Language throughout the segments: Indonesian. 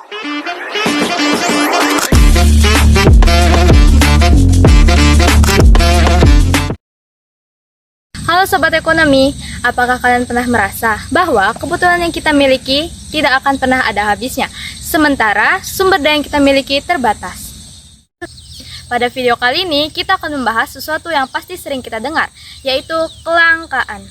Halo Sobat Ekonomi, apakah kalian pernah merasa bahwa kebutuhan yang kita miliki tidak akan pernah ada habisnya, sementara sumber daya yang kita miliki terbatas? Pada video kali ini, kita akan membahas sesuatu yang pasti sering kita dengar, yaitu kelangkaan.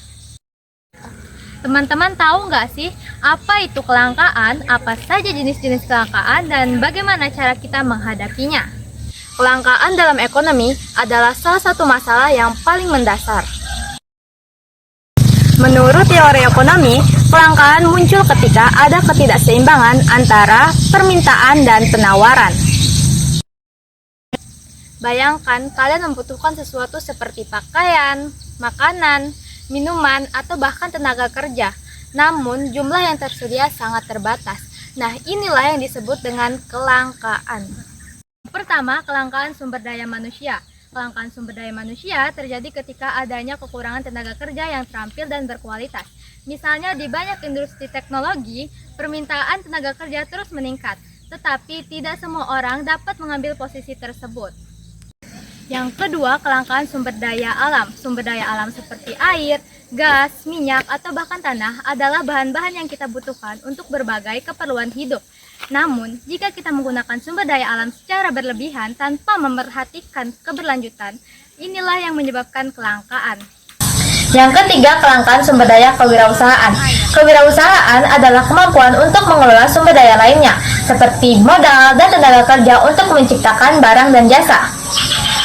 Teman-teman tahu nggak sih, apa itu kelangkaan, apa saja jenis-jenis kelangkaan, dan bagaimana cara kita menghadapinya? Kelangkaan dalam ekonomi adalah salah satu masalah yang paling mendasar. Menurut teori ekonomi, kelangkaan muncul ketika ada ketidakseimbangan antara permintaan dan penawaran. Bayangkan kalian membutuhkan sesuatu seperti pakaian, makanan, minuman, atau bahkan tenaga kerja. Namun, jumlah yang tersedia sangat terbatas. Nah, inilah yang disebut dengan kelangkaan. Pertama, kelangkaan sumber daya manusia. Kelangkaan sumber daya manusia terjadi ketika adanya kekurangan tenaga kerja yang terampil dan berkualitas. Misalnya di banyak industri teknologi, permintaan tenaga kerja terus meningkat, tetapi tidak semua orang dapat mengambil posisi tersebut. Yang kedua, kelangkaan sumber daya alam. Sumber daya alam seperti air, gas, minyak, atau bahkan tanah adalah bahan-bahan yang kita butuhkan untuk berbagai keperluan hidup. Namun, jika kita menggunakan sumber daya alam secara berlebihan tanpa memperhatikan keberlanjutan, inilah yang menyebabkan kelangkaan. Yang ketiga, kelangkaan sumber daya kewirausahaan. Kewirausahaan adalah kemampuan untuk mengelola sumber daya lainnya, seperti modal dan tenaga kerja untuk menciptakan barang dan jasa.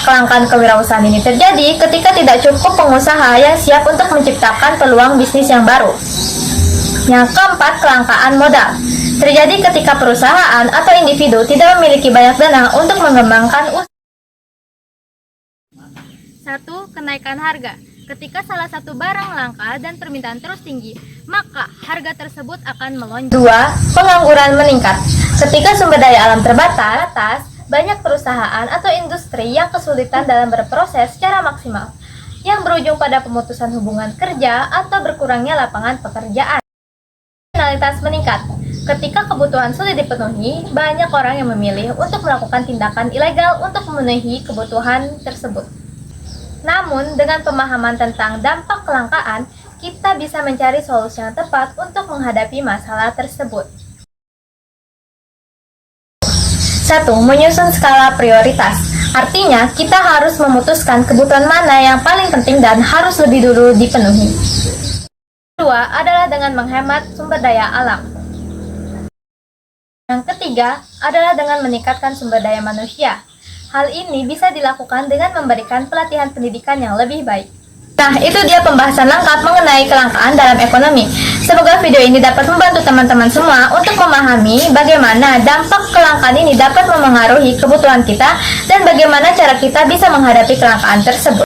Kelangkaan kewirausahaan ini terjadi ketika tidak cukup pengusaha yang siap untuk menciptakan peluang bisnis yang baru. Yang keempat, kelangkaan modal. Terjadi ketika perusahaan atau individu tidak memiliki banyak dana untuk mengembangkan usaha. 1. Kenaikan harga. Ketika salah satu barang langka dan permintaan terus tinggi, maka harga tersebut akan melonjak. 2. Pengangguran meningkat. Ketika sumber daya alam terbatas, banyak perusahaan atau industri yang kesulitan dalam berproses secara maksimal, yang berujung pada pemutusan hubungan kerja atau berkurangnya lapangan pekerjaan. Kriminalitas meningkat. Ketika kebutuhan sulit dipenuhi, banyak orang yang memilih untuk melakukan tindakan ilegal untuk memenuhi kebutuhan tersebut. Namun, dengan pemahaman tentang dampak kelangkaan, kita bisa mencari solusi yang tepat untuk menghadapi masalah tersebut. 1. Menyusun skala prioritas. Artinya, kita harus memutuskan kebutuhan mana yang paling penting dan harus lebih dulu dipenuhi. 2. Adalah dengan menghemat sumber daya alam. Yang ketiga adalah dengan meningkatkan sumber daya manusia. Hal ini bisa dilakukan dengan memberikan pelatihan pendidikan yang lebih baik. Nah, itu dia pembahasan lengkap mengenai kelangkaan dalam ekonomi. Semoga video ini dapat membantu teman-teman semua untuk memahami bagaimana dampak kelangkaan ini dapat memengaruhi kebutuhan kita dan bagaimana cara kita bisa menghadapi kelangkaan tersebut.